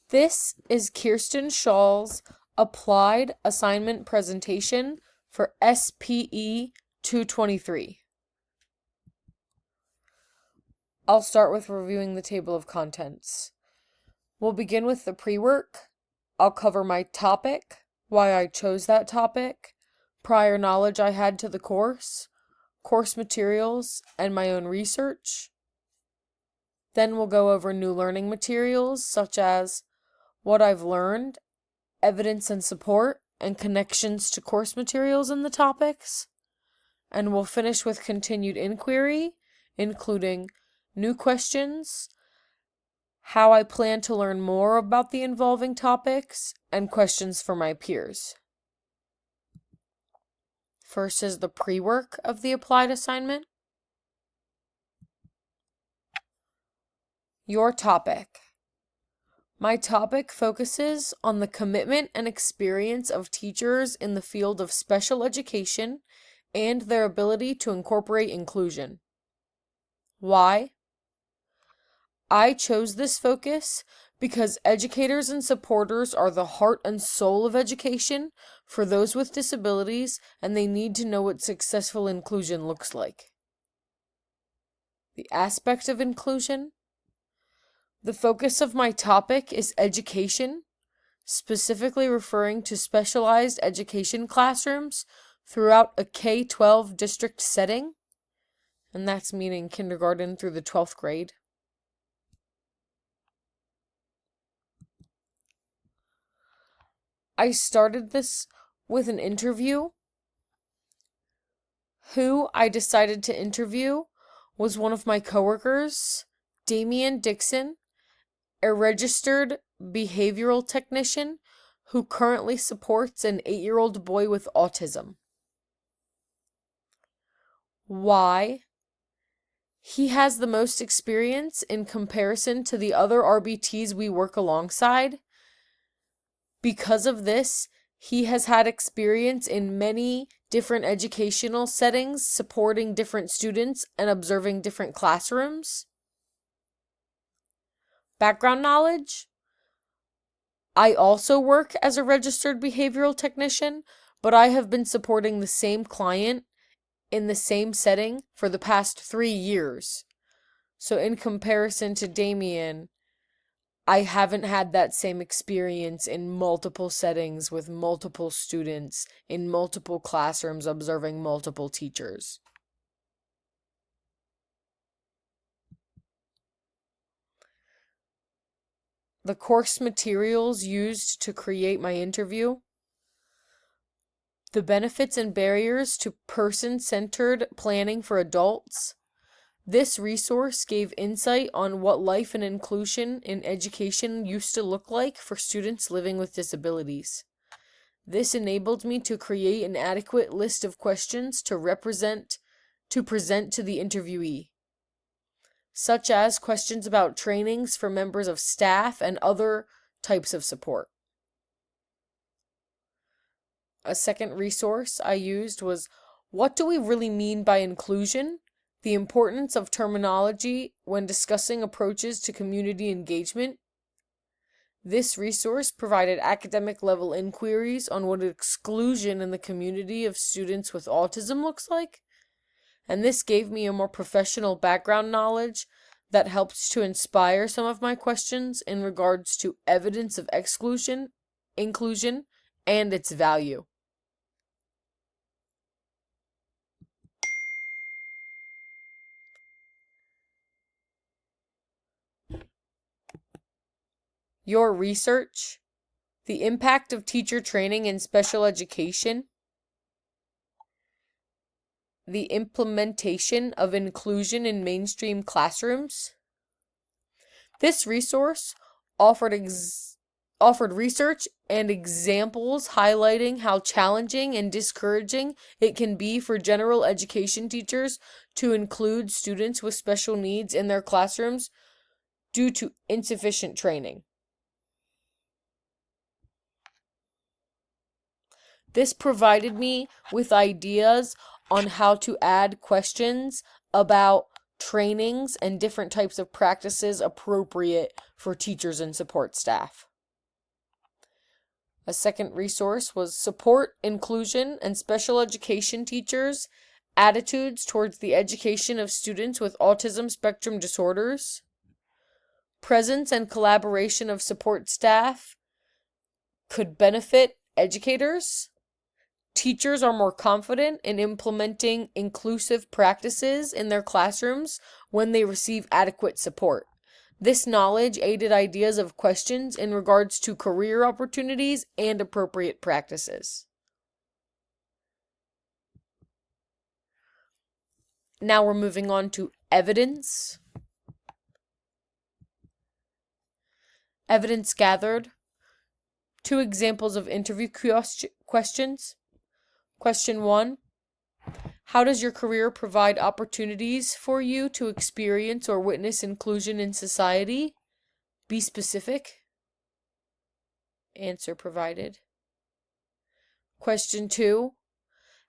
This is Kirsten Schall's applied assignment presentation for SPE 223. I'll start with reviewing the table of contents. We'll begin with the pre-work. I'll cover my topic, why I chose that topic, prior knowledge I had to the course materials, and my own research. Then we'll go over new learning materials such as what I've learned, evidence and support, and connections to course materials in the topics. And we'll finish with continued inquiry, including new questions, how I plan to learn more about the involving topics, and questions for my peers. First is the pre-work of the applied assignment. Your topic. My topic focuses on the commitment and experience of teachers in the field of special education and their ability to incorporate inclusion. Why? I chose this focus because educators and supporters are the heart and soul of education for those with disabilities, and they need to know what successful inclusion looks like. The aspect of inclusion. The focus of my topic is education, specifically referring to specialized education classrooms throughout a K-12 district setting, and that's meaning kindergarten through the 12th grade. I started this with an interview. Who I decided to interview was one of my coworkers, Damian Dixon, a registered behavioral technician who currently supports an 8-year-old boy with autism. Why? He has the most experience in comparison to the other RBTs we work alongside. Because of this, he has had experience in many different educational settings, supporting different students and observing different classrooms. Background knowledge. I also work as a registered behavioral technician, but I have been supporting the same client in the same setting for the past 3 years. So in comparison to Damien, I haven't had that same experience in multiple settings with multiple students in multiple classrooms observing multiple teachers. The course materials used to create my interview. The benefits and barriers to person-centered planning for adults. This resource gave insight on what life and inclusion in education used to look like for students living with disabilities. This enabled me to create an adequate list of questions to present to the interviewee, such as questions about trainings for members of staff and other types of support. A second resource I used was, what do we really mean by inclusion? The importance of terminology when discussing approaches to community engagement. This resource provided academic level inquiries on what exclusion in the community of students with autism looks like, and this gave me a more professional background knowledge that helped to inspire some of my questions in regards to evidence of exclusion, inclusion, and its value. Your research. The impact of teacher training in special education. The implementation of inclusion in mainstream classrooms. This resource offered research and examples highlighting how challenging and discouraging it can be for general education teachers to include students with special needs in their classrooms due to insufficient training. This provided me with ideas on how to add questions about trainings and different types of practices appropriate for teachers and support staff. A second resource was Support, Inclusion, and Special Education Teachers, Attitudes Towards the Education of Students with Autism Spectrum Disorders. Presence and collaboration of support staff could benefit educators. Teachers are more confident in implementing inclusive practices in their classrooms when they receive adequate support. This knowledge aided ideas of questions in regards to career opportunities and appropriate practices. Now we're moving on to evidence. Evidence gathered. 2 examples of interview questions. Question 1. How does your career provide opportunities for you to experience or witness inclusion in society? Be specific. Answer provided. Question 2.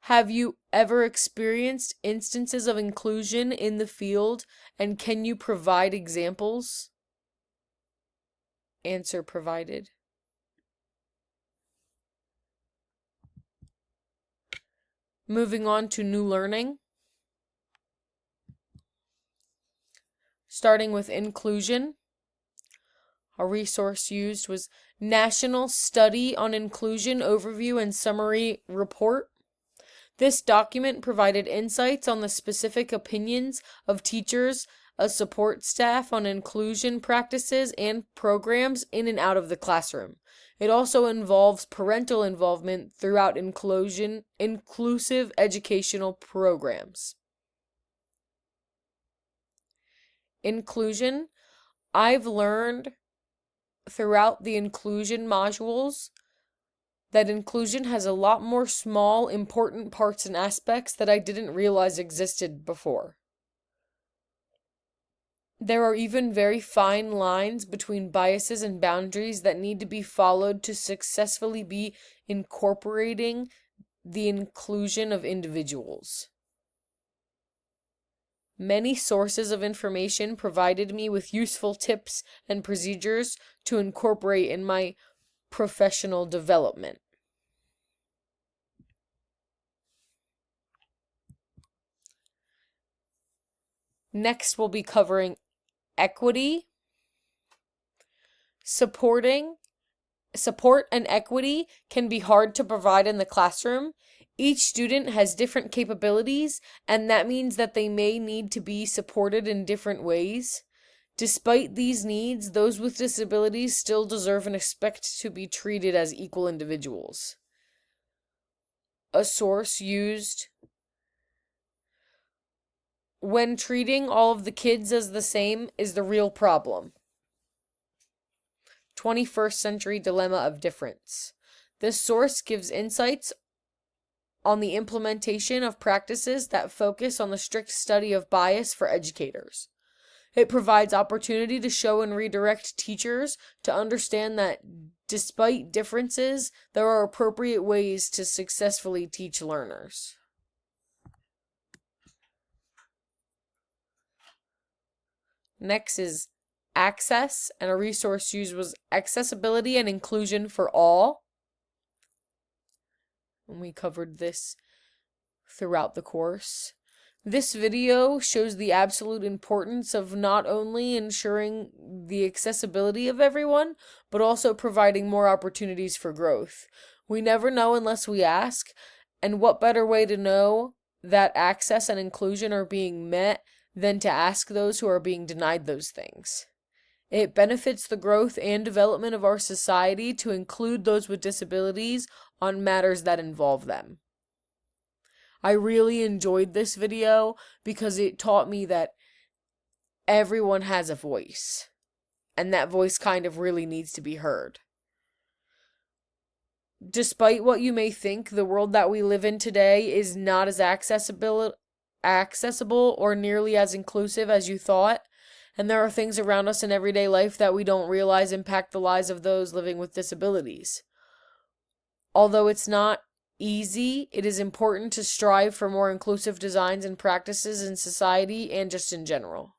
Have you ever experienced instances of inclusion in the field, and can you provide examples? Answer provided. Moving on to new learning. Starting with inclusion. A resource used was National Study on Inclusion Overview and Summary Report. This document provided insights on the specific opinions of teachers, support staff on inclusion practices and programs in and out of the classroom. It also involves parental involvement throughout inclusive educational programs. Inclusion. I've learned throughout the inclusion modules that inclusion has a lot more small, important parts and aspects that I didn't realize existed before. There are even very fine lines between biases and boundaries that need to be followed to successfully be incorporating the inclusion of individuals. Many sources of information provided me with useful tips and procedures to incorporate in my professional development. Next, we'll be covering equity. Support and equity can be hard to provide in the classroom. Each student has different capabilities, and that means that they may need to be supported in different ways. Despite these needs, those with disabilities still deserve and expect to be treated as equal individuals. A source used: when treating all of the kids as the same is the real problem. 21st Century Dilemma of Difference. This source gives insights on the implementation of practices that focus on the strict study of bias for educators. It provides opportunity to show and redirect teachers to understand that despite differences, there are appropriate ways to successfully teach learners. Next is access, and a resource used was Accessibility and Inclusion for All. And we covered this throughout the course. This video shows the absolute importance of not only ensuring the accessibility of everyone, but also providing more opportunities for growth. We never know unless we ask, and what better way to know that access and inclusion are being met than to ask those who are being denied those things. It benefits the growth and development of our society to include those with disabilities on matters that involve them. I really enjoyed this video because it taught me that everyone has a voice, and that voice kind of really needs to be heard. Despite what you may think, the world that we live in today is not as accessible or nearly as inclusive as you thought, and there are things around us in everyday life that we don't realize impact the lives of those living with disabilities. Although it's not easy, it is important to strive for more inclusive designs and practices in society and just in general.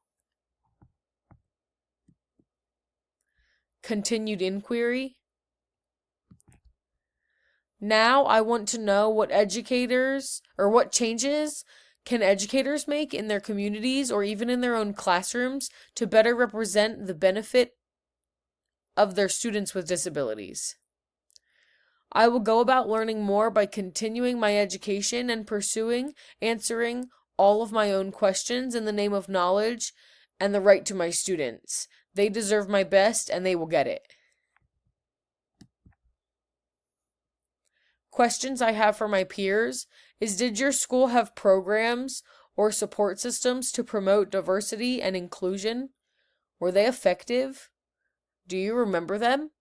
Continued inquiry. Now I want to know what changes can educators make in their communities or even in their own classrooms to better represent the benefit of their students with disabilities. I will go about learning more by continuing my education and answering all of my own questions in the name of knowledge and the right to my students. They deserve my best and they will get it. Questions I have for my peers is, did your school have programs or support systems to promote diversity and inclusion? Were they effective? Do you remember them?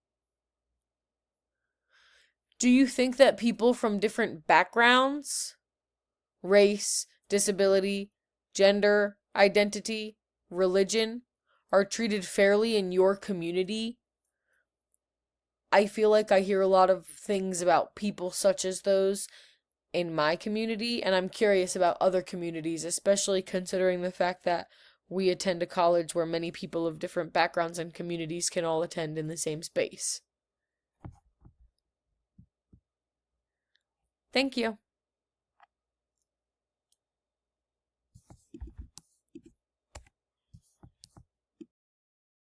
Do you think that people from different backgrounds, race, disability, gender, identity, religion, are treated fairly in your community? I feel like I hear a lot of things about people such as those in my community, and I'm curious about other communities, especially considering the fact that we attend a college where many people of different backgrounds and communities can all attend in the same space. Thank you.